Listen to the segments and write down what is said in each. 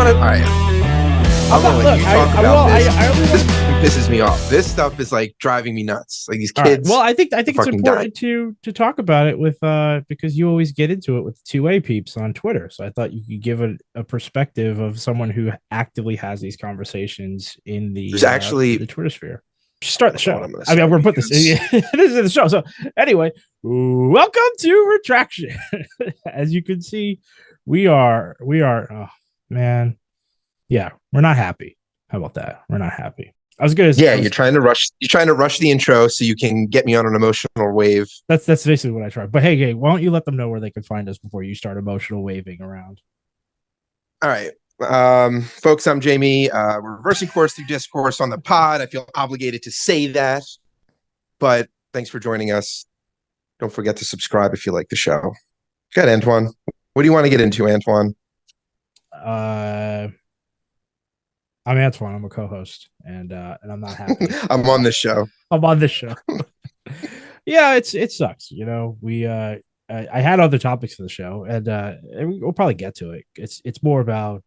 want to? All right. I'm gonna let you talk about this. This pisses me off. This stuff is like driving me nuts. Like these kids. Right. Well, I think it's important dying. to talk about it with because you always get into it with the 2A peeps on Twitter. So I thought you could give a perspective of someone who actively has these conversations in the Twitter sphere. Start the show. I mean, we're put this. This is the show. So anyway, welcome to Retraction. As you can see, we are. Oh man, yeah, we're not happy. How about that? We're not happy. You're trying to rush. You're trying to rush the intro so you can get me on an emotional wave. That's basically what I tried. But hey, why don't you let them know where they can find us before you start emotional waving around? All right. Folks, I'm Jamie. We're reversing course through discourse on the pod. I feel obligated to say that, but thanks for joining us. Don't forget to subscribe if you like the show. Go ahead, Antoine. What do you want to get into, Antoine? I'm Antoine. I'm a co-host, and I'm not happy. I'm on this show. I'm on this show. Yeah, it sucks. You know, I had other topics for the show, and we'll probably get to it. It's more about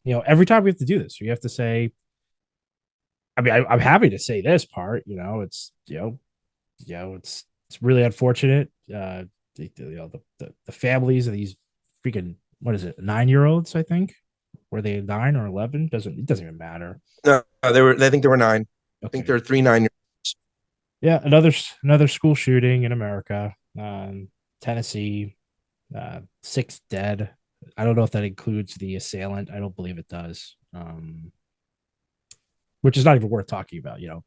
every time we have to do this, we have to say. I mean, I'm happy to say this part. It's really unfortunate. The families of these freaking, what is it, 9-year-olds? I think, were they 9 or 11? It doesn't even matter. No, they were. I think they were 9. Okay. I think there are 3 9-year-olds. Yeah, another school shooting in America. Tennessee, 6 dead. I don't know if that includes the assailant. I don't believe it does. Which is not even worth talking about. No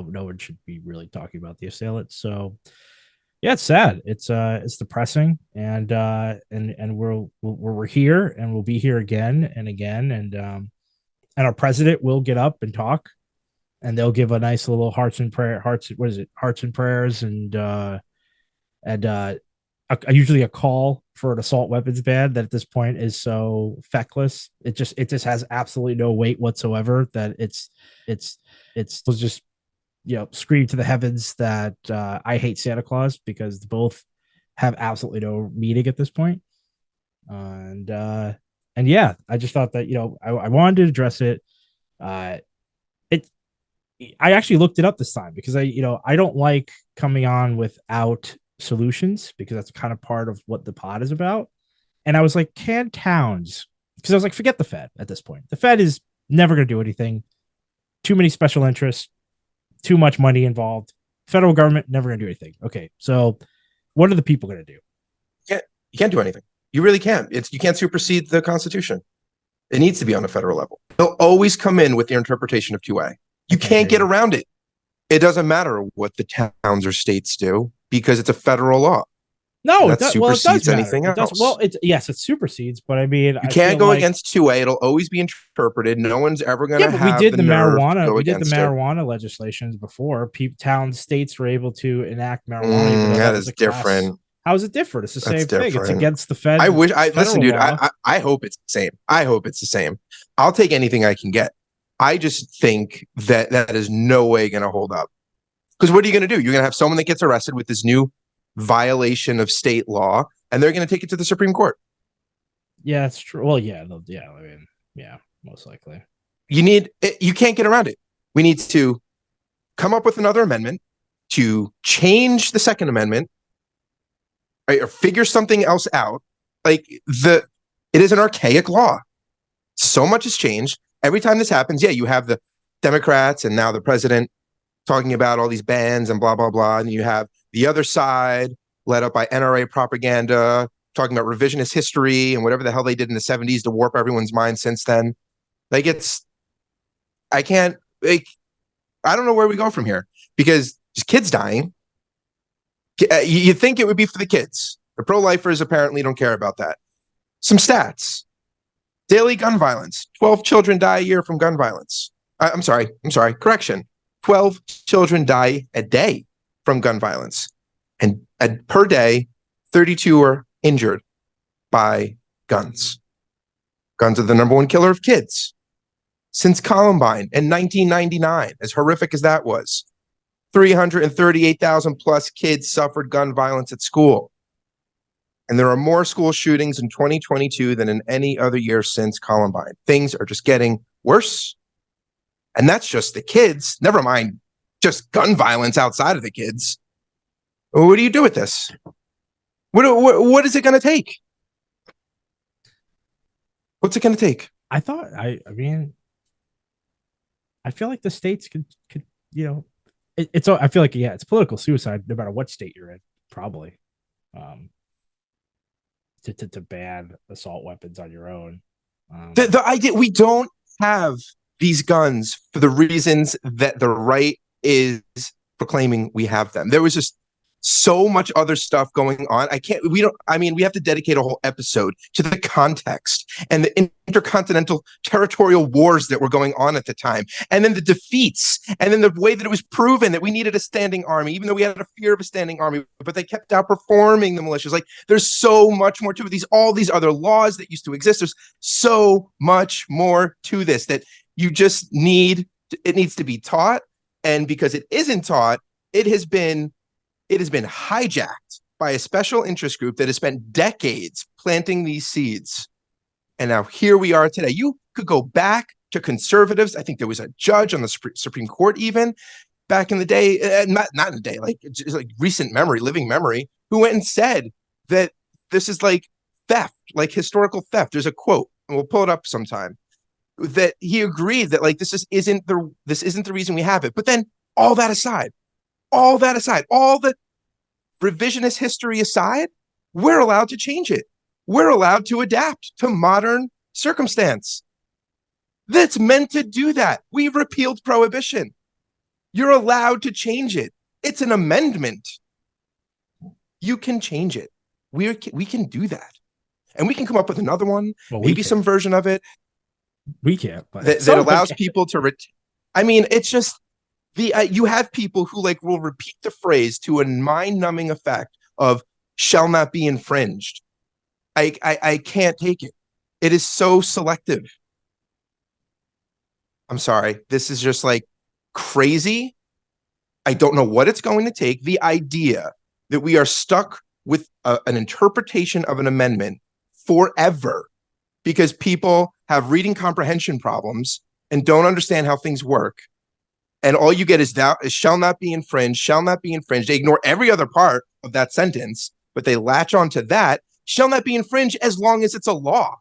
one should be really talking about the assailant. So, yeah, it's sad. It's depressing, and we're here, and we'll be here again and again, and our president will get up and talk, and they'll give a nice little hearts and prayers, and usually a call for an assault weapons ban that at this point is so feckless. It just has absolutely no weight whatsoever. That it's just scream to the heavens that I hate Santa Claus, because both have absolutely no meaning at this point. And yeah, I just thought that I wanted to address it. I actually looked it up this time because I don't like coming on without solutions, because that's kind of part of what the pod is about. And I was like, can towns, because I was like, forget the Fed at this point. The Fed is never going to do anything. Too many special interests, too much money involved. Federal government never going to do anything. Okay, so what are the people going to do? You can't do anything. You really can't. You can't supersede the Constitution. It needs to be on a federal level. They'll always come in with their interpretation of 2A. You can't get around it. It doesn't matter what the towns or states do, because it's a federal law. No, that supersedes anything else. Yes, it supersedes, but I mean, you can't go against 2A. It'll always be interpreted. No one's ever going to have. We did the marijuana legislations before. Towns, states were able to enact marijuana. That is different. How is it different? It's the same thing. It's against the Fed. Listen, dude. I hope it's the same. I hope it's the same. I'll take anything I can get. I just think that is no way going to hold up. Because what are you going to do? You're going to have someone that gets arrested with this new violation of state law, and they're going to take it to the Supreme Court. Yeah, it's true. Well, yeah. I mean, yeah, most likely. You can't get around it. We need to come up with another amendment to change the Second Amendment, right, or figure something else out. Like it is an archaic law. So much has changed. Every time this happens, you have the Democrats and now the president talking about all these bans and blah, blah, blah. And you have the other side led up by NRA propaganda, talking about revisionist history and whatever the hell they did in the 70s to warp everyone's mind since then. I don't know where we go from here, because there's kids dying. You think it would be for the kids. The pro-lifers apparently don't care about that. Some stats. Daily gun violence. 12 children die a year from gun violence. I'm sorry. Correction. 12 children die a day from gun violence. And per day, 32 are injured by guns. Guns are the number one killer of kids. Since Columbine in 1999, as horrific as that was, 338,000 plus kids suffered gun violence at school. And there are more school shootings in 2022 than in any other year since Columbine. Things are just getting worse. And that's just the kids. Never mind just gun violence outside of the kids. What do you do with this? What is it going to take? What's it going to take? I mean, I feel like the states could I feel like, yeah, it's political suicide no matter what state you're in, probably. To ban assault weapons on your own. The idea we don't have these guns for the reasons that the right is proclaiming we have them. There was just so much other stuff going on. We have to dedicate a whole episode to the context and the intercontinental territorial wars that were going on at the time, and then the defeats, and then the way that it was proven that we needed a standing army, even though we had a fear of a standing army, but they kept outperforming the militias. Like, there's so much more to it. All these other laws that used to exist. There's so much more to this that you just it needs to be taught. And because it isn't taught, it has been hijacked by a special interest group that has spent decades planting these seeds. And now here we are today. You could go back to conservatives. I think there was a judge on the Supreme Court even back in the day, not in the day, like just like recent memory, living memory, who went and said that this is like theft, like historical theft. There's a quote, and we'll pull it up sometime, that he agreed that like this isn't the reason we have it. But then all that aside, all the revisionist history aside, we're allowed to change it. We're allowed to adapt to modern circumstance. That's meant to do that. We repealed prohibition. You're allowed to change it. It's an amendment. You can change it. We can do that. And we can come up with another one, maybe some version of it. We can't. That allows people to it's just you have people who like will repeat the phrase to a mind-numbing effect of shall not be infringed. I can't take it. It is so selective. I'm sorry. This is just like crazy. I don't know what it's going to take. The idea that we are stuck with an interpretation of an amendment forever because people have reading comprehension problems and don't understand how things work. And all you get is shall not be infringed, shall not be infringed. They ignore every other part of that sentence, but they latch onto that. Shall not be infringed as long as it's a law.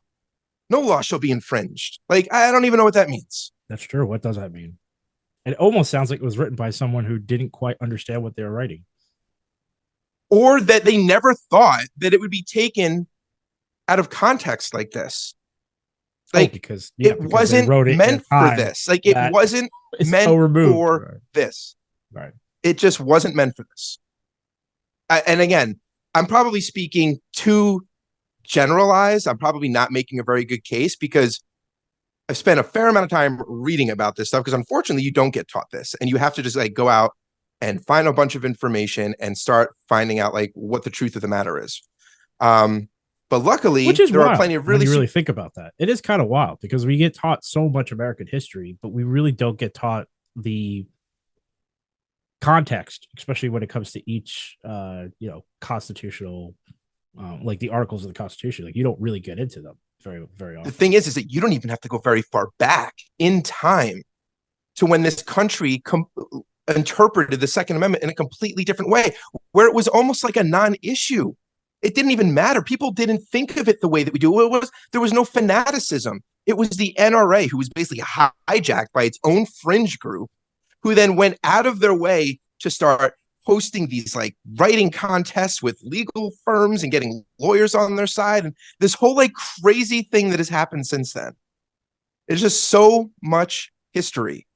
No law shall be infringed. Like, I don't even know what that means. That's true. What does that mean? It almost sounds like it was written by someone who didn't quite understand what they were writing. Or that they never thought that it would be taken out of context like this. Like, because it wasn't meant for this. Like, it wasn't meant for this. Right. It just wasn't meant for this. And again, I'm probably speaking too generalized. I'm probably not making a very good case because I've spent a fair amount of time reading about this stuff because unfortunately you don't get taught this and you have to just like go out and find a bunch of information and start finding out like what the truth of the matter is. But luckily, there are plenty of really think about that. It is kind of wild because we get taught so much American history, but we really don't get taught the context, especially when it comes to each, constitutional, like the articles of the Constitution. Like you don't really get into them very, very often. The thing is that you don't even have to go very far back in time to when this country interpreted the Second Amendment in a completely different way, where it was almost like a non-issue. It didn't even matter. People didn't think of it the way that we do. There was no fanaticism. It was the NRA who was basically hijacked by its own fringe group, who then went out of their way to start hosting these like writing contests with legal firms and getting lawyers on their side. And this whole like crazy thing that has happened since then. It's just so much history.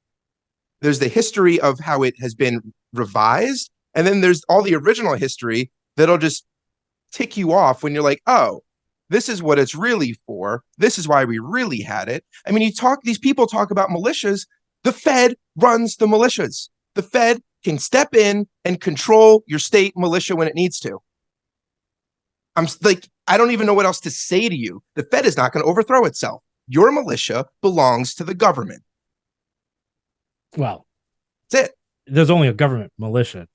There's the history of how it has been revised. And then there's all the original history that'll just tick you off when you're like, oh, this is what it's really for. This is why we really had it. I mean, these people talk about militias. The Fed runs the militias. The Fed can step in and control your state militia when it needs to. I'm like, I don't even know what else to say to you. The Fed is not going to overthrow itself. Your militia belongs to the government. Well, that's it. There's only a government militia.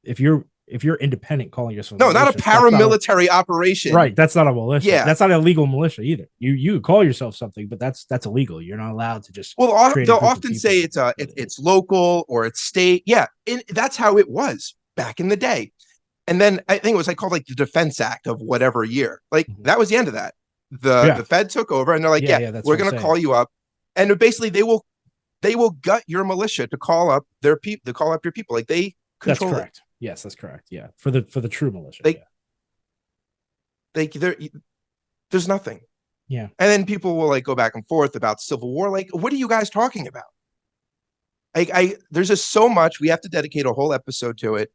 If you're if you're independent calling yourself no, not a paramilitary operation. Right. That's not a militia. Yeah. That's not a legal militia either. You call yourself something, but that's illegal. You're not allowed to just. Well, they'll often say it's local or it's state. Yeah. And that's how it was back in the day. And then I think it was called the Defense Act of whatever year. That was the end of that. The Fed took over and they're like, we're going to call you up. And basically they will gut your militia to call up their people, to call up your people. They control. That's correct. Yes, that's correct. Yeah. For the true militia. There's nothing. Yeah. And then people will go back and forth about Civil War. What are you guys talking about? There's just so much. We have to dedicate a whole episode to it.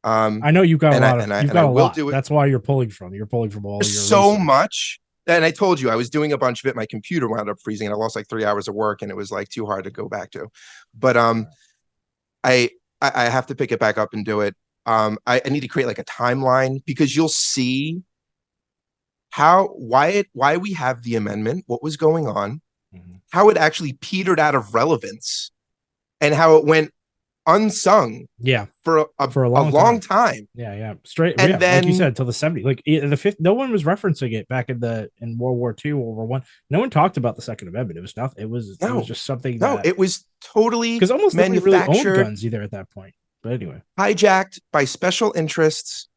I know you've got a lot. You've got a lot. That's why you're pulling from. You're pulling from all. There's so much. And I told you I was doing a bunch of it. My computer wound up freezing, and I lost 3 hours of work, and it was too hard to go back to. But I have to pick it back up and do it. I need to create a timeline, because you'll see why we have the amendment, what was going on, how it actually petered out of relevance, and how it went unsung for a long time. Straight. And then, like you said, till the 70s, no one was referencing it back in World War II, World War I. No one talked about the Second Amendment. It was nothing. It was just something. It was totally, because almost nobody really owned guns either at that point. But anyway, hijacked by special interests,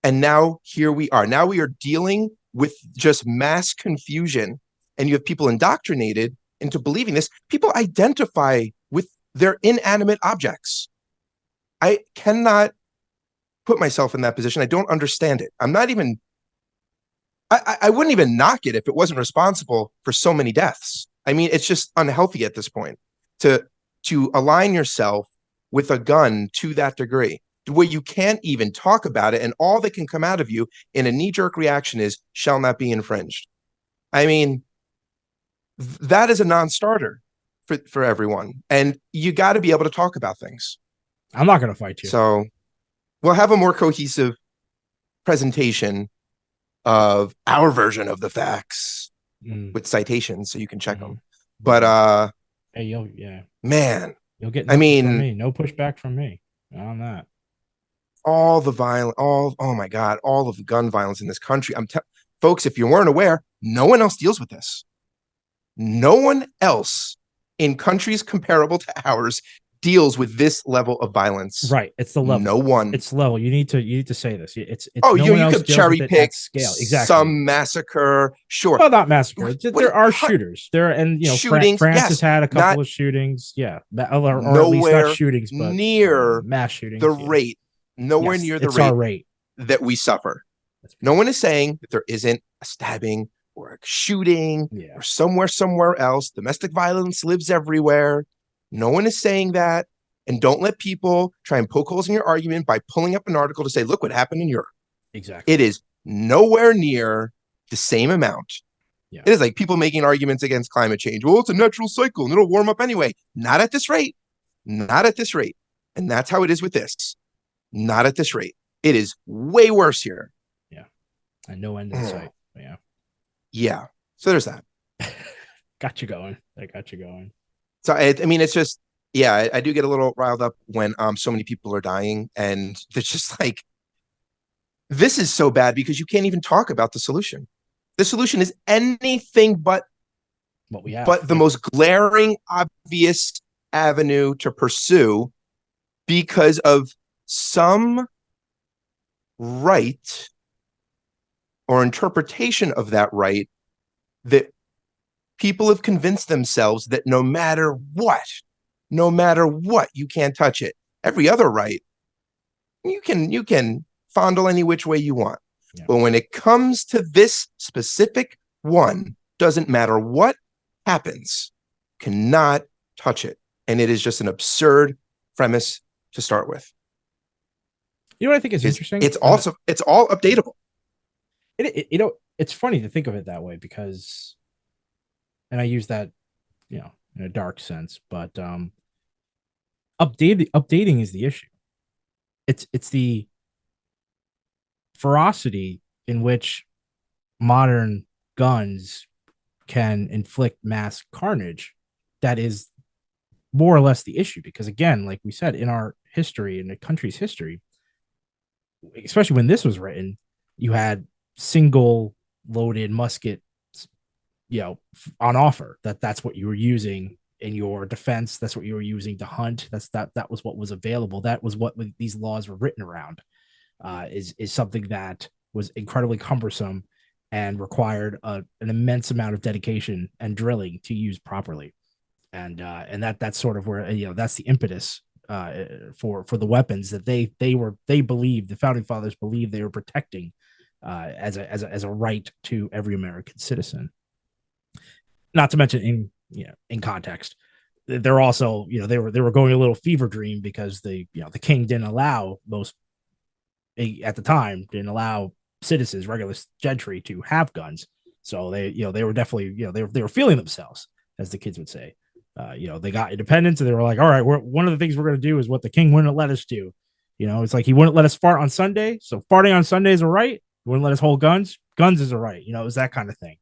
and now here we are. Now we are dealing with just mass confusion, and you have people indoctrinated into believing this. People identify with their inanimate objects. I cannot put myself in that position. I don't understand it. I'm not even, I wouldn't even knock it if it wasn't responsible for so many deaths. I mean, it's just unhealthy at this point to align yourself with a gun to that degree, where you can't even talk about it, and all that can come out of you in a knee-jerk reaction is shall not be infringed. I mean, that is a non-starter for everyone, and you got to be able to talk about things. I'm not going to fight you. So we'll have a more cohesive presentation of our version of the facts with citations, so you can check them. But hey, man, you'll get. From me. No pushback from me on that. All the violence, oh my God, all of the gun violence in this country. Folks, if you weren't aware, no one else deals with this. No one else in countries comparable to ours deals with this level of violence. Right. It's the level. No one. It's level. You need to say this. It's you could cherry pick scale. Exactly. Some massacre. Sure. Well, not massacre. There are shooters. Shootings. France has had a couple of shootings. Yeah. Or at least not shootings, but near mass shootings. The rate. Nowhere near the rate that we suffer. No one is saying that there isn't a stabbing or a shooting or somewhere else. Domestic violence lives everywhere. No one is saying that. And don't let people try and poke holes in your argument by pulling up an article to say, look what happened in Europe. Exactly. It is nowhere near the same amount. Yeah. It is like people making arguments against climate change. Well, it's a natural cycle and it'll warm up anyway. Not at this rate. Not at this rate. And that's how it is with this. Not at this rate. It is way worse here. Yeah. And no end in sight. Yeah. Yeah. So there's that. Got you going. That got you going. So, I mean, it's just, I do get a little riled up when so many people are dying. And it's just this is so bad because you can't even talk about the solution. The solution is anything but what we have. But the most glaring, obvious avenue to pursue because of some right or interpretation of that right that people have convinced themselves that no matter what, you can't touch it. Every other right, you can fondle any which way you want. Yeah. But when it comes to this specific one, doesn't matter what happens, cannot touch it. And it is just an absurd premise to start with. You know what I think is interesting? It's all updatable. It's funny to think of it that way because, and I use that, in a dark sense, but updating is the issue. It's the ferocity in which modern guns can inflict mass carnage that is more or less the issue. Because again, like we said, in our history, in the country's history, especially when this was written, you had single loaded muskets, on offer. That's what you were using in your defense. That's what you were using to hunt. That was what was available. That was what these laws were written around. Is something that was incredibly cumbersome and required an immense amount of dedication and drilling to use properly. And that's sort of where that's the impetus for the weapons that they believed, the founding fathers believed they were protecting as a right to every American citizen. Not to mention in context, they're also they were going a little fever dream because the king didn't allow most at the time didn't allow citizens, regular gentry, to have guns. So they were definitely they were feeling themselves, as the kids would say. They got independence and they were like, all right, one of the things we're going to do is what the king wouldn't let us do. It's like he wouldn't let us fart on Sunday. So farting on Sunday is a right. He wouldn't let us hold guns. Guns is a right. It was that kind of thing.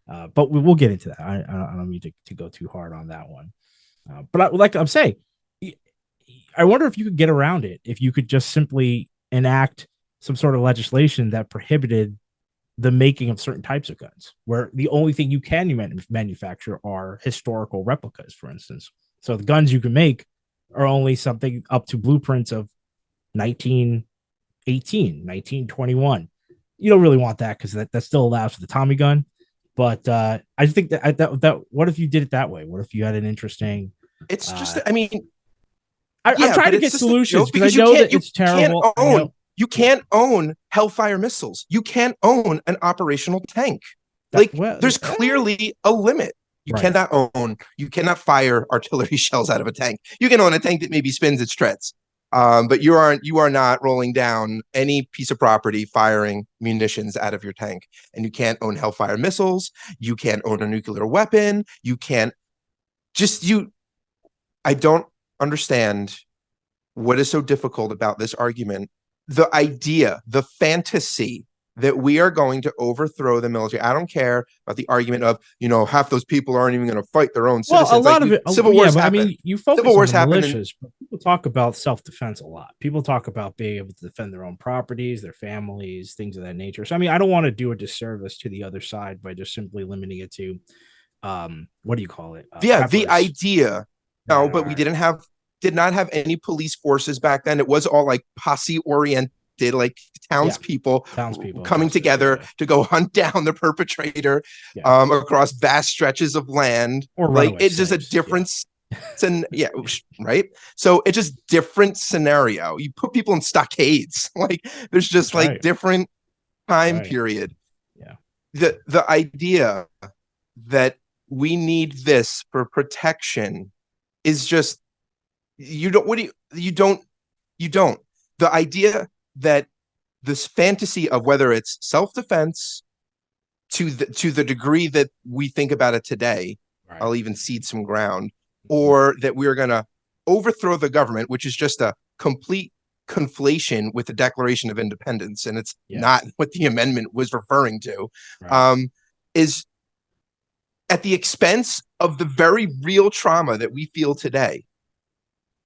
But we'll get into that. I don't need to go too hard on that one. But I'm saying, I wonder if you could get around it, if you could just simply enact some sort of legislation that prohibited the making of certain types of guns, where the only thing you can manufacture are historical replicas, for instance. So the guns you can make are only something up to blueprints of 1918, 1921. You don't really want that because that still allows for the Tommy gun. But I think that what if you did it that way? What if you had an interesting? It's just, I mean, I'm trying to get solutions because I know that it's terrible. You can't own Hellfire missiles. You can't own an operational tank. There's clearly a limit. You cannot fire artillery shells out of a tank. You can own a tank that maybe spins its treads. But you are not rolling down any piece of property firing munitions out of your tank. And you can't own Hellfire missiles. You can't own a nuclear weapon. You can't I don't understand what is so difficult about this argument. The idea, the fantasy that we are going to overthrow the military. I don't care about the argument of, half those people aren't even going to fight their own citizens. Well, a lot of it, civil wars happen. I mean, you focus on the militias, but people talk about self-defense a lot. People talk about being able to defend their own properties, their families, things of that nature. So, I mean, I don't want to do a disservice to the other side by just simply limiting it to, what do you call it? The idea. No, but we did not have any police forces back then. It was all like posse oriented, like townspeople coming together to go hunt down the perpetrator across vast stretches of land. Or like it's just a difference. And right. So it's just different scenario. You put people in stockades. Like there's just different time period. Yeah. The idea that we need this for protection is just, you don't. The idea that this fantasy of whether it's self-defense to the degree that we think about it today, I'll even cede some ground, or that we're going to overthrow the government, which is just a complete conflation with the Declaration of Independence, and it's not what the amendment was referring to, is at the expense of the very real trauma that we feel today.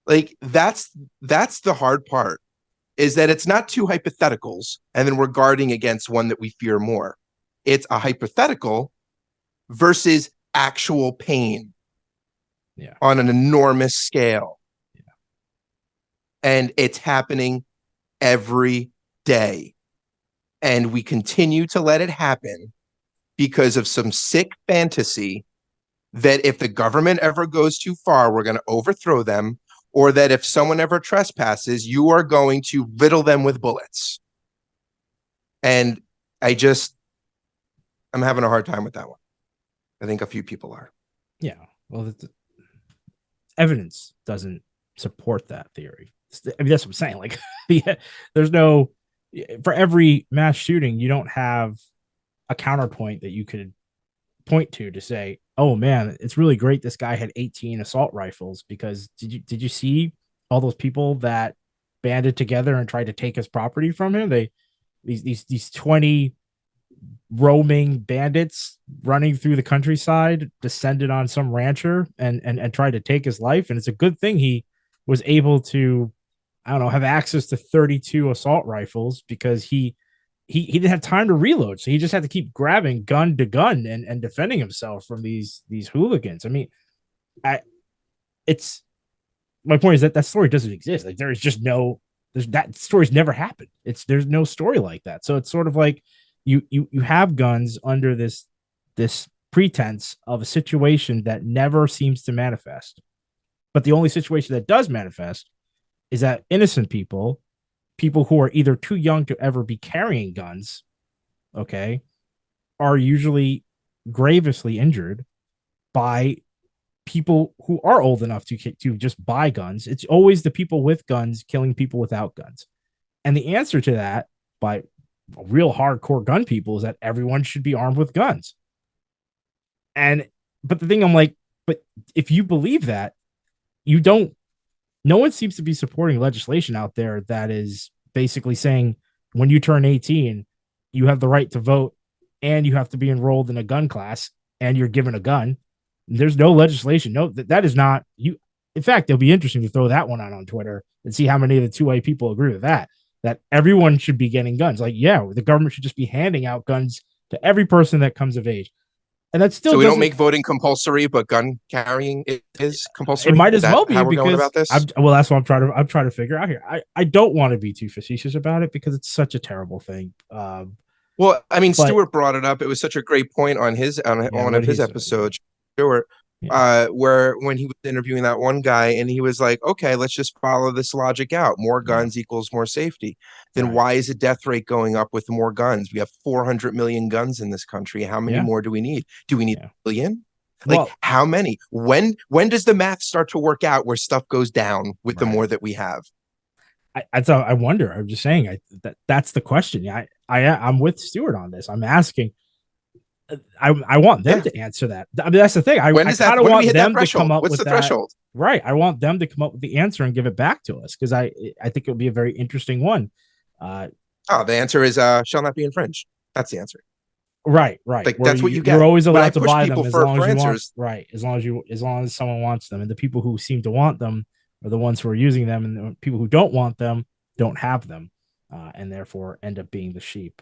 Like that's the hard part, is that it's not two hypotheticals and then we're guarding against one that we fear more. It's a hypothetical versus actual pain on an enormous scale. And it's happening every day. And we continue to let it happen because of some sick fantasy that if the government ever goes too far, we're going to overthrow them, or that if someone ever trespasses, you are going to riddle them with bullets. And I'm having a hard time with that one. I think a few people are. Yeah. Well, the evidence doesn't support that theory. I mean, that's what I'm saying. Like, there's no, for every mass shooting, you don't have a counterpoint that you could point to say, oh man, it's really great this guy had 18 assault rifles, because did you see all those people that banded together and tried to take his property from him? These 20 roaming bandits running through the countryside descended on some rancher and tried to take his life. And it's a good thing he was able to I don't know, have access to 32 assault rifles because he didn't have time to reload, so he just had to keep grabbing gun to gun and defending himself from these hooligans. I mean, I it's my point is that that story doesn't exist. Like, there's just no, there's that story's never happened. There's no story like that. So it's sort of like you have guns under this pretense of a situation that never seems to manifest. But the only situation that does manifest is that innocent people who are either too young to ever be carrying guns, okay, are usually grievously injured by people who are old enough to just buy guns. It's always the people with guns killing people without guns. And the answer to that by real hardcore gun people is that everyone should be armed with guns. And but the thing I'm like, but if you believe that, you don't, no one seems to be supporting legislation out there that is basically saying when you turn 18, you have the right to vote and you have to be enrolled in a gun class and you're given a gun. There's no legislation. No, that is not you. In fact, it'll be interesting to throw that one out on Twitter and see how many of the 2A people agree with that everyone should be getting guns. Like, yeah, the government should just be handing out guns to every person that comes of age. And that's still, so we don't make voting compulsory, but gun carrying is compulsory. It might as well be, how we're going about this. Well, that's what I'm trying to figure out here. I don't want to be too facetious about it because it's such a terrible thing. Well, I mean, Stuart brought it up. It was such a great point on one of his episodes. Stuart, where when he was interviewing that one guy and he was like, okay, let's just follow this logic out. More guns equals more safety. Then why is the death rate going up with more guns? We have 400 million guns in this country. How many more do we need? Do we need a billion? Like, how many? When does the math start to work out where stuff goes down with the more that we have? I wonder. I'm just saying that's the question. I'm with Stuart on this. I'm asking. I want them to answer that. I mean, that's the thing. I kind of want them to come up with the threshold. Right. I want them to come up with the answer and give it back to us because I think it would be a very interesting one. The answer is shall not be infringed. That's the answer. Right. Like, that's what you get. You're always allowed to buy them as long as you want. Right. As long as someone wants them, and the people who seem to want them are the ones who are using them, and the people who don't want them don't have them, and therefore end up being the sheep.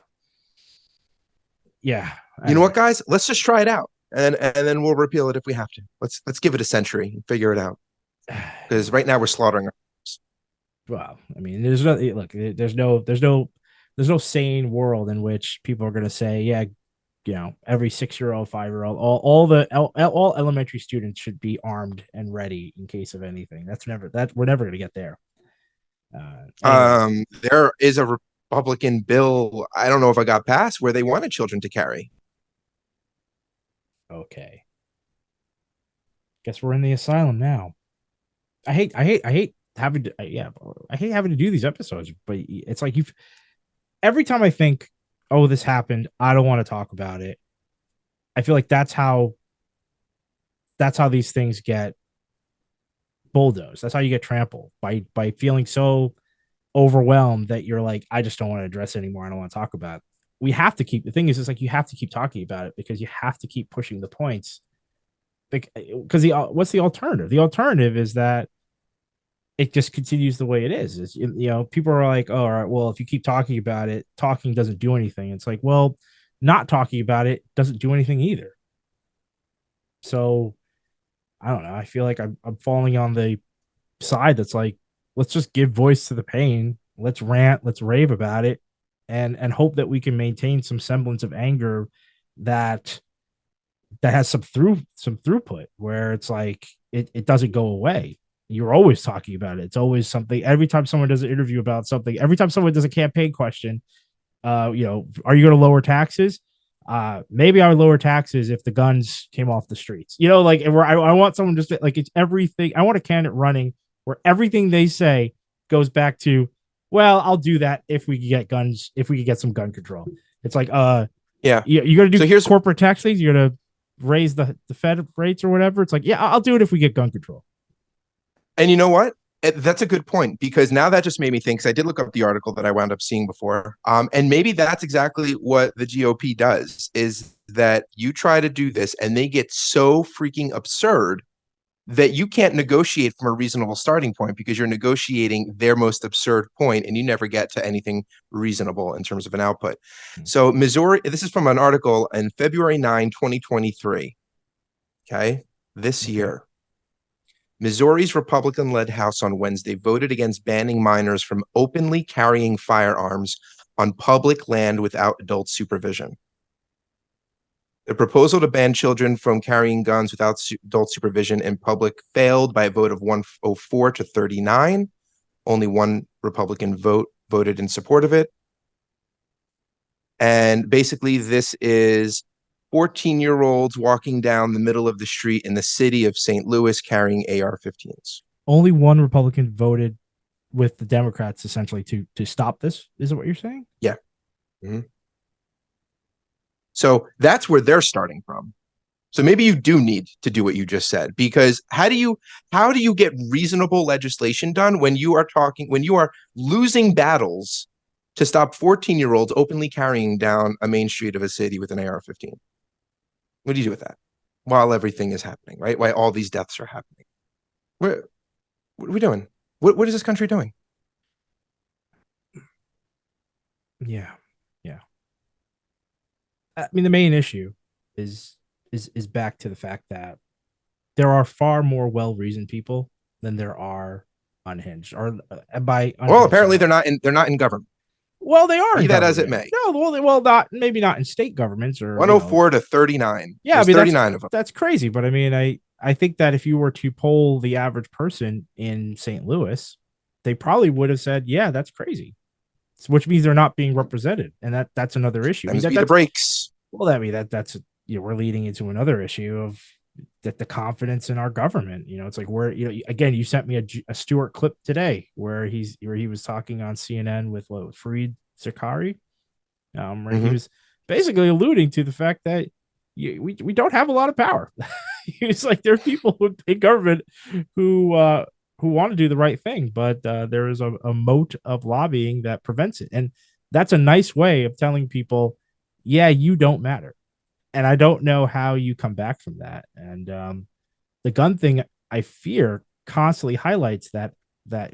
Yeah. You know what, guys? Let's just try it out, and then we'll repeal it if we have to. Let's give it a century and figure it out. Because right now we're slaughtering ourselves. Well, I mean, there's no sane world in which people are going to say, yeah, you know, every 6-year-old, 5-year-old, all elementary students should be armed and ready in case of anything. We're never going to get there. Anyway. There is a Republican bill, I don't know if I got passed, where they wanted children to carry. Okay. Guess we're in the asylum now. I hate having to do these episodes, but it's like every time I think, oh, this happened, I don't want to talk about it. I feel like that's how these things get bulldozed. That's how you get trampled by feeling so overwhelmed that you're like, I just don't want to address it anymore. I don't want to talk about it. We have to keep, the thing is, it's like you have to keep talking about it because you have to keep pushing the points. Because what's the alternative? The alternative is that it just continues the way it is. People are like, oh, all right, well, if you keep talking about it, talking doesn't do anything. It's like, well, not talking about it doesn't do anything either. So I don't know. I feel like I'm falling on the side that's like, let's just give voice to the pain. Let's rant. Let's rave about it, and hope that we can maintain some semblance of anger that has some throughput where it's like it doesn't go away. You're always talking about it. It's always something. Every time someone does an interview about something, every time someone does a campaign question, are you going to lower taxes? Maybe I would lower taxes if the guns came off the streets. Like I want someone just like, it's everything. I want a candidate running where everything they say goes back to, well, I'll do that if we get guns, if we could get some gun control. It's like, you're going to do corporate tax things. You're going to raise the Fed rates or whatever. It's like, yeah, I'll do it if we get gun control. And you know what? That's a good point, because now that just made me think, because I did look up the article that I wound up seeing before. And maybe that's exactly what the GOP does, is that you try to do this and they get so freaking absurd that you can't negotiate from a reasonable starting point because you're negotiating their most absurd point and you never get to anything reasonable in terms of an output. So Missouri, this is from an article in February 9, 2023. Okay. This year, Missouri's Republican-led House on Wednesday voted against banning minors from openly carrying firearms on public land without adult supervision. The proposal to ban children from carrying guns without adult supervision in public failed by a vote of 104 to 39. Only one Republican voted in support of it. And basically, this is 14-year-olds walking down the middle of the street in the city of St. Louis carrying AR-15s. Only one Republican voted with the Democrats essentially to stop this. Is it what you're saying? Yeah. Mm-hmm. So that's where they're starting from. So maybe you do need to do what you just said, because how do you get reasonable legislation done when you are losing battles to stop 14-year-olds openly carrying down a main street of a city with an AR-15? What do you do with that while everything is happening, right? While all these deaths are happening? What are we doing? What is this country doing? Yeah. I mean, the main issue is back to the fact that there are far more well-reasoned people than there are unhinged. Or by unhinged, well, apparently they're not in government. Well, they are. Be that as it may. No, well, maybe not in state governments or 104 to 39. Yeah, there's 39 of them. That's crazy. But I mean, I think that if you were to poll the average person in St. Louis, they probably would have said, "Yeah, that's crazy," which means they're not being represented, and that's another issue. That's the breaks. Well, that's we're leading into another issue of that the confidence in our government. It's like again, you sent me a Stewart clip today where he was talking on CNN with Fareed Zakaria, where he was basically alluding to the fact that we don't have a lot of power. He's like, there are people in government who want to do the right thing, but there is a moat of lobbying that prevents it. And that's a nice way of telling people, yeah, you don't matter. And I don't know how you come back from that. And the gun thing, I fear, constantly highlights that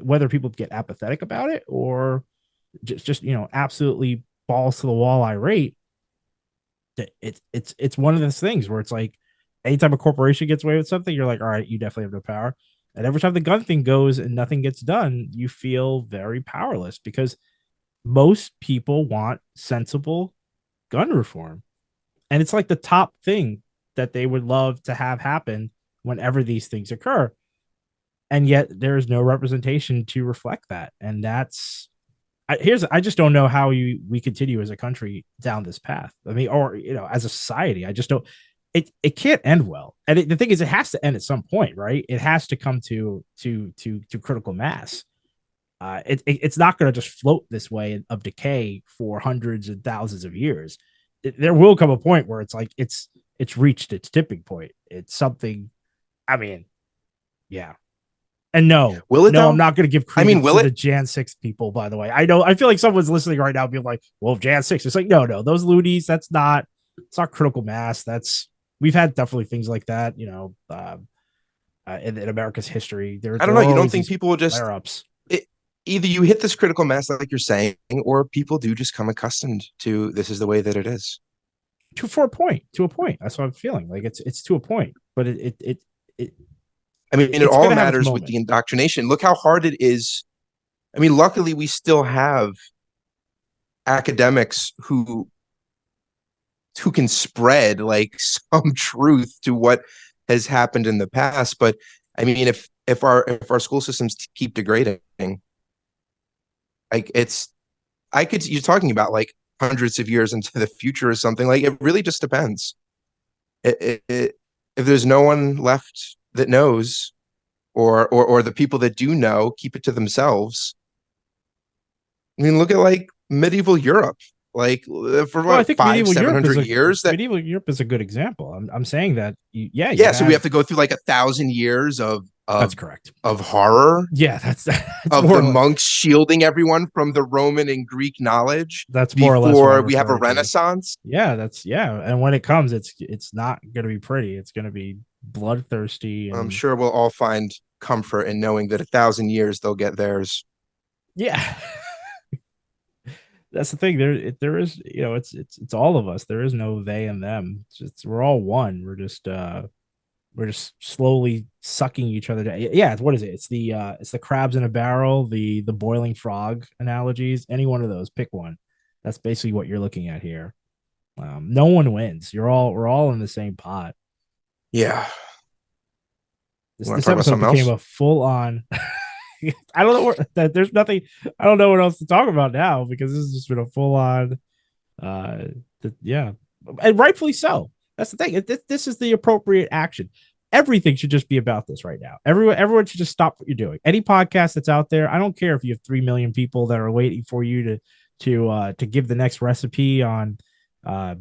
whether people get apathetic about it or just absolutely balls to the wall irate, it's one of those things where it's like anytime a corporation gets away with something, you're like, all right, you definitely have no power. And every time the gun thing goes and nothing gets done, you feel very powerless because most people want sensible gun reform. And it's like the top thing that they would love to have happen whenever these things occur. And yet there is no representation to reflect that. And I just don't know how we continue as a country down this path. I mean, or, as a society, I just don't, it can't end well. And the thing is, it has to end at some point, right? It has to come to critical mass. It's not going to just float this way of decay for hundreds and thousands of years. There will come a point where it's like it's reached its tipping point. It's something. I mean, yeah. And no, I'm not going to give credence to the Jan 6 people, by the way. I feel like someone's listening right now being like, well, Jan 6. It's like, no, those loonies, it's not critical mass. We've had definitely things like that, in America's history. I don't know. You don't think people will just flare-ups? Either you hit this critical mass, like you're saying, or people do just come accustomed to this is the way that it is. To a point. That's what I'm feeling. Like it's to a point, but it all matters with the indoctrination. Look how hard it is. I mean, luckily we still have academics who can spread like some truth to what has happened in the past. But I mean, if our school systems keep degrading, like you're talking about like hundreds of years into the future or something. Like it really just depends. If there's no one left that knows, or the people that do know keep it to themselves. I mean, look at like medieval Europe. Like for what, 500-700 years. Medieval Europe is a good example. I'm saying that. So we have to go through like 1,000 years of that's correct, of horror. Yeah, that's of the monks shielding everyone from the Roman and Greek knowledge. That's more or less before we have a Renaissance. Yeah, and when it comes, it's not going to be pretty. It's going to be bloodthirsty. And I'm sure we'll all find comfort in knowing that 1,000 years they'll get theirs. Yeah. That's the thing. There is, it's all of us. There is no they and them. We're all one. We're just slowly sucking each other down. Yeah, what is it? It's the crabs in a barrel, the boiling frog analogies. Any one of those, pick one. That's basically what you're looking at here. No one wins. We're all in the same pot. Yeah. This episode became a full on. I don't know that there's nothing. I don't know what else to talk about now because this has just been a full on. Yeah, and rightfully so. That's the thing. This is the appropriate action. Everything should just be about this right now. Everyone should just stop what you're doing. Any podcast that's out there, I don't care if you have 3 million people that are waiting for you to give the next recipe on, I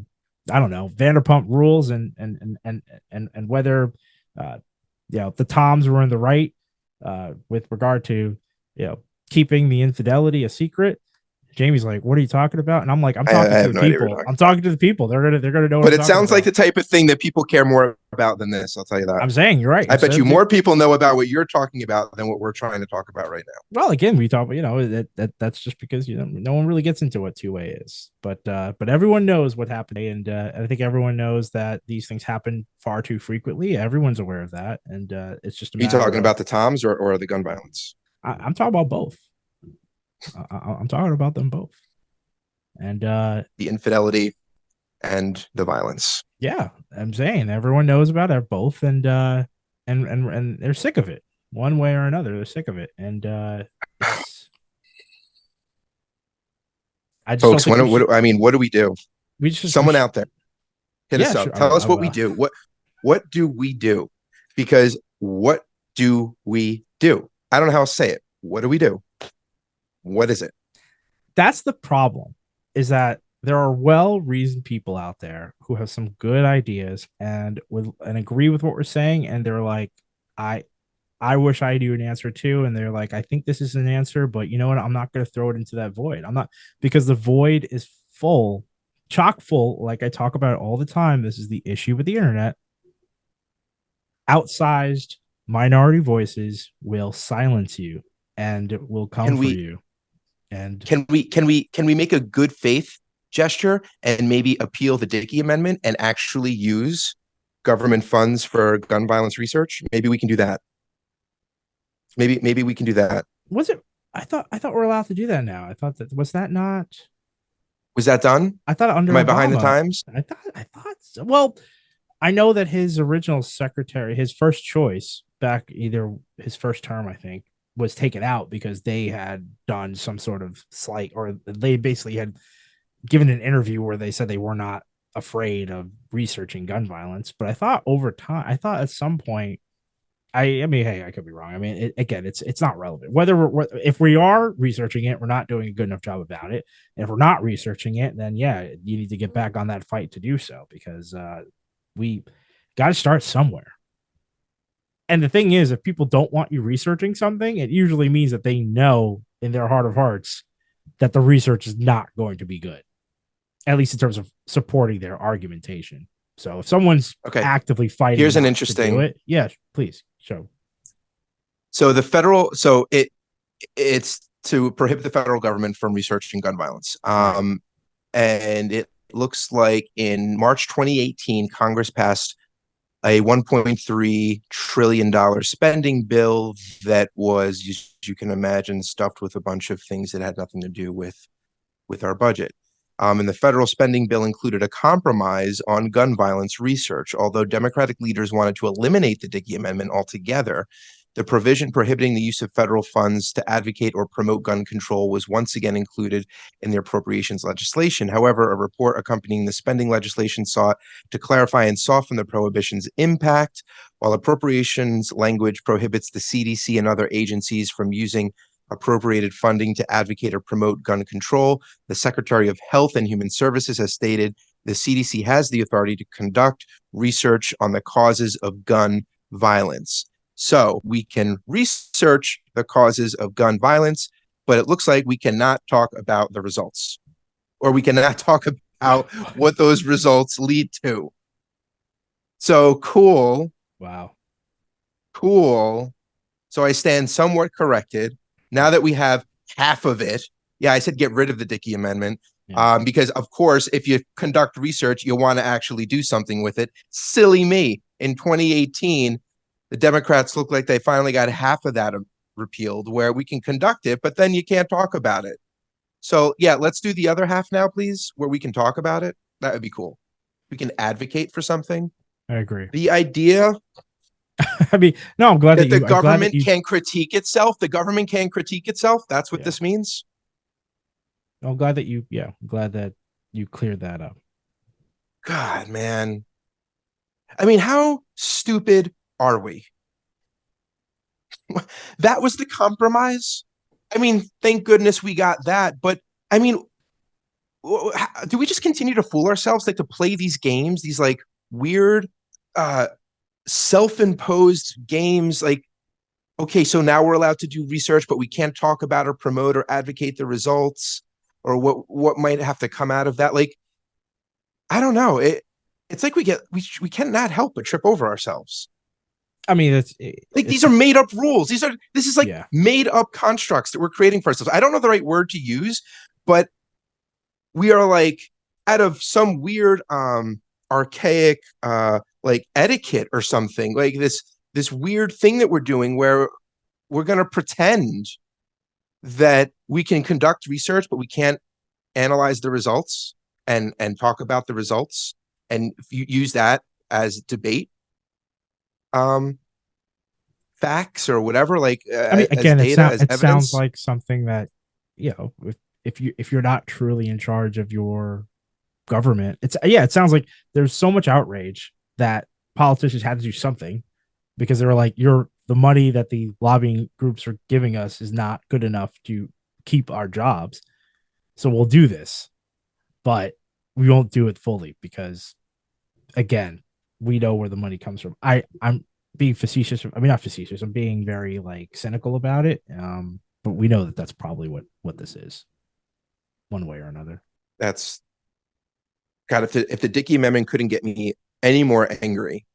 don't know, Vanderpump Rules and whether, the Toms were in the right with regard to, keeping the infidelity a secret. Jamie's like, "What are you talking about?" And I'm like, "I'm talking to the people. I'm talking to the people. They're gonna know." But it sounds like the type of thing that people care more about than this. I'll tell you that. I'm saying you're right. I bet you more people know about what you're talking about than what we're trying to talk about right now. Well, again, we talk, that's just because no one really gets into what two-way is, but everyone knows what happened, and I think everyone knows that these things happen far too frequently. Everyone's aware of that, and it's just. Are you talking about the Toms or the gun violence? I'm talking about both. I'm talking about them both, and the infidelity and the violence. Yeah, I'm saying everyone knows about it both, and they're sick of it one way or another. They're sick of it, and folks, what do we do? Someone out there, hit us up. Sure. Tell us what we do. What do we do? Because what do we do? I don't know how to say it. What do we do? What is it? That's the problem, is that there are well-reasoned people out there who have some good ideas and agree with what we're saying. And they're like, I wish I knew an answer too. And they're like, I think this is an answer, but you know what? I'm not going to throw it into that void. I'm not, because the void is full, chock full. Like I talk about it all the time. This is the issue with the internet. Outsized minority voices will silence you and will come for you. And can we make a good faith gesture and maybe appeal the Dickey Amendment and actually use government funds for gun violence research? Maybe we can do that. Maybe we can do that. Was it? I thought we're allowed to do that now. I thought that was that done? I thought under. Am I behind the times? I thought so. Well, I know that his original secretary, his first choice back, either his first term, I think, was taken out because they had done some sort of slight, or they basically had given an interview where they said they were not afraid of researching gun violence. But I thought over time, at some point, I mean, hey, I could be wrong. I mean, it's not relevant whether if we are researching it, we're not doing a good enough job about it. And if we're not researching it, then yeah, you need to get back on that fight to do so, because we got to start somewhere. And the thing is, if people don't want you researching something, it usually means that they know in their heart of hearts that the research is not going to be good, at least in terms of supporting their argumentation. So if someone's actively fighting, here's an interesting. To do it, yeah, please show. So it's to prohibit the federal government from researching gun violence. And it looks like in March 2018, Congress passed a $1.3 trillion spending bill that was, as you can imagine, stuffed with a bunch of things that had nothing to do with our budget. And the federal spending bill included a compromise on gun violence research. Although Democratic leaders wanted to eliminate the Dickey Amendment altogether, the provision prohibiting the use of federal funds to advocate or promote gun control was once again included in the appropriations legislation. However, a report accompanying the spending legislation sought to clarify and soften the prohibition's impact. While appropriations language prohibits the CDC and other agencies from using appropriated funding to advocate or promote gun control, the Secretary of Health and Human Services has stated the CDC has the authority to conduct research on the causes of gun violence. So we can research the causes of gun violence, but it looks like we cannot talk about the results, or we cannot talk about what those results lead to. So cool. Wow. Cool. So I stand somewhat corrected. Now that we have half of it, yeah, I said get rid of the Dickey Amendment. Yeah. Because, of course, if you conduct research, you'll want to actually do something with it. Silly me. In 2018, the Democrats look like they finally got half of that repealed, where we can conduct it, but then you can't talk about it. So, yeah, let's do the other half now, please, where we can talk about it. That would be cool. We can advocate for something. I agree. The idea I mean, no, I'm glad that the I'm glad government that you can critique itself. The government can critique itself. That's what Yeah. this means. I'm glad that I'm glad that you cleared that up. God, man. I mean, how stupid are we? That was the compromise. I mean, thank goodness we got that. But I mean, do we just continue to fool ourselves, like to play these games, these like weird, self-imposed games? Like, okay, so now we're allowed to do research, but we can't talk about or promote or advocate the results or what might have to come out of that. Like, I don't know. It's like we cannot help but trip over ourselves. I mean, These are made up rules. This is like yeah. made up constructs that we're creating for ourselves. I don't know the right word to use, but we are like out of some weird archaic like etiquette or something, like this weird thing that we're doing where we're going to pretend that we can conduct research, but we can't analyze the results and talk about the results and use that as debate facts or whatever, like I mean, again, as data, as it sounds evidence. like something that, you know, if you're not truly in charge of your government, it sounds like there's so much outrage that politicians had to do something because they were like, the money that the lobbying groups are giving us is not good enough to keep our jobs. So we'll do this, but we won't do it fully because, again, we know where the money comes from. I'm being facetious. I mean, not facetious. I'm being very like cynical about it. But we know that that's probably what this is, one way or another. That's God. If the Dickey Amendment couldn't get me any more angry,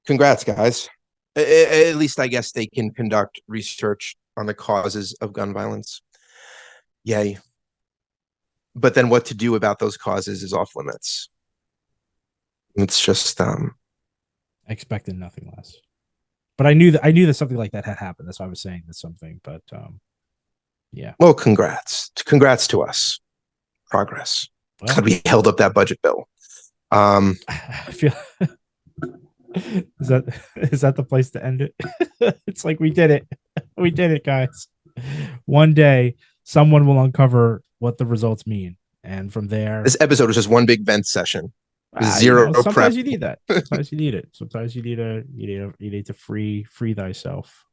congrats, guys. At least I guess they can conduct research on the causes of gun violence. Yay. But then what to do about those causes is off limits. It's just I expected nothing less. But I knew that something like that had happened. That's why I was saying that something. But yeah. Well, congrats. Congrats to us. Progress. Well, God, we held up that budget bill. I feel is that the place to end it? It's like we did it. We did it, guys. One day someone will uncover what the results mean. And from there, this episode was just one big vent session. Zero sometimes prep. you need that. Sometimes you need it. Sometimes you need to free thyself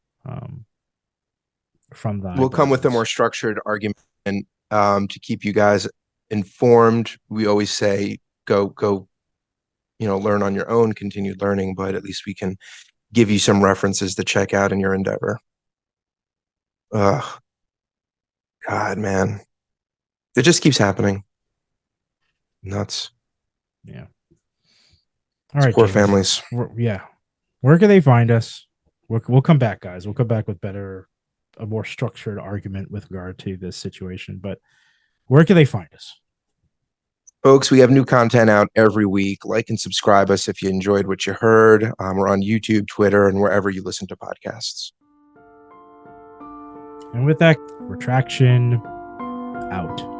from the. We'll come with a more structured argument to keep you guys informed. We always say go learn on your own, continued learning, but at least we can give you some references to check out in your endeavor. God, man, it just keeps happening. Nuts. Yeah. All right, poor James. families. Where can they find us? We'll come back, guys. We'll come back with a more structured argument with regard to this situation. But where can they find us? Folks, we have new content out every week. Like and subscribe us if you enjoyed what you heard. We're on YouTube, Twitter, and wherever you listen to podcasts. And with that, Retraction out.